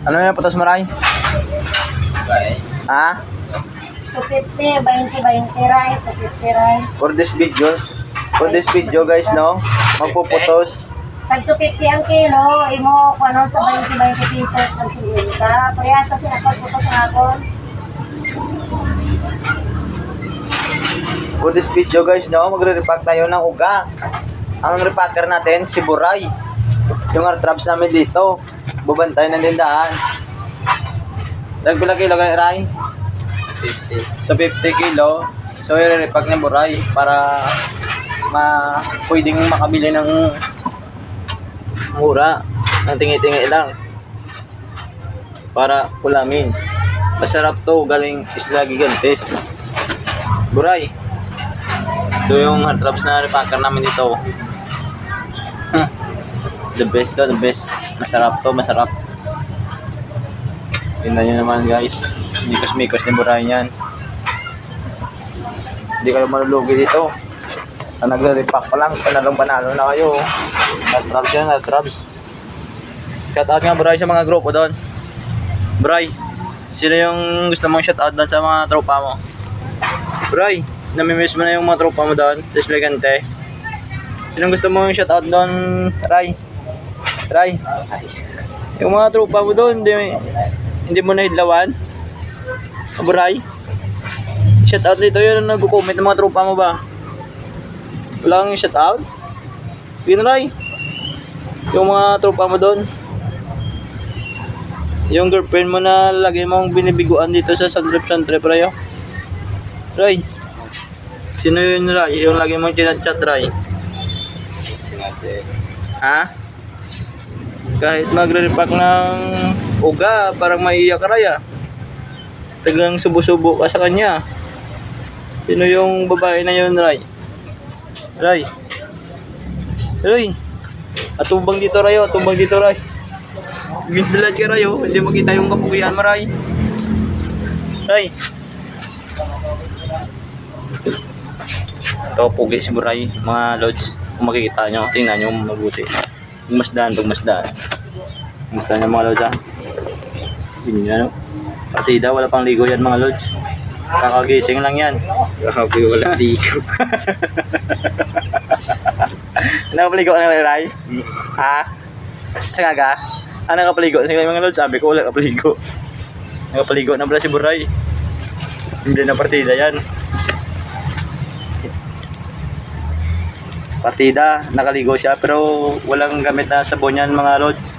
Ano yung putos maray? Ha? 250, 20, right, 250 right. For this video guys, no? Magpuputos. Tag 250 ang kilo, imo kung ano sa 20 pesos pag sinuwi ka. Kaya sa sinakot ko sa hapon. For this video guys, no? Magre-repack tayo ng uga. Ang repacker natin, si Buray. Yung artrabs namin dito. Bubantay ng tindahan. Nagpila kilo ganyan, Ray? 50. 50 kilo. So, i-repack ng Buray para pwedeng makabili ng mura. Ng tingi-tingi lang. Para ulamin. Masarap to. Galing Isla Gigantes. Buray. Ito yung artrabs na repacker namin dito. The best to, the best. Masarap to, masarap. Tingnan nyo naman guys. Mikos-mikos ni Buray yan. Hindi kayo malulugi dito. Ang nagre-repack pa lang, panalong-panalo na kayo. Artrabs yan, artrabs. Shoutout nga Buray sa mga grupo doon. Buray, sino yung gusto mong shoutout doon sa mga tropa mo? Buray, namimiss mo na yung mga tropa mo doon sa Isla Gigantes. Sino gusto mong shoutout doon, Ray? Ray, yung mga tropa mo doon, hindi mo nahidlawan? Buray, shoutout dito yun ang nag-comment ng mga tropa mo ba? Wala kang shoutout? Yun, Ray, yung mga tropa mo doon, yung girlfriend mo na lagi mong binibiguan dito sa Santrep, Ray, oh. Ray, sino yun, Ray? Yung lagi mong chinat-chat, Ray? Sinate. Ha? Kahit magre-repack ng uga, parang maiiyak ka, Ray, ah. Tagang subo-subo ka sa kanya. Sino yung babae na yun, Ray? Ray. Ray. Atubang dito, Ray, oh. Atubang dito, Ray. Against the light ka, Ray, oh. Hindi makita yung kapugian mo, Ray. Ray. Ito, pugi si Buray, mga lods. Kung makikita nyo, tingnan nyo mabuti. Pagmasdaan yung mga lods, ha. Yun yan, no. Partida, wala pang ligo yan mga lods. Kakagising lang yan. Grabe, wala ligo. Nakapaligo ka na, Ray? Ha? Saan ka? Nakapaligo? Sige mga lods, sabi ko wala kapaligo. Nakapaligo na pala si Buray. Hindi na partida yan. Partida, nakaligo siya pero walang gamit na sabon yan mga lods.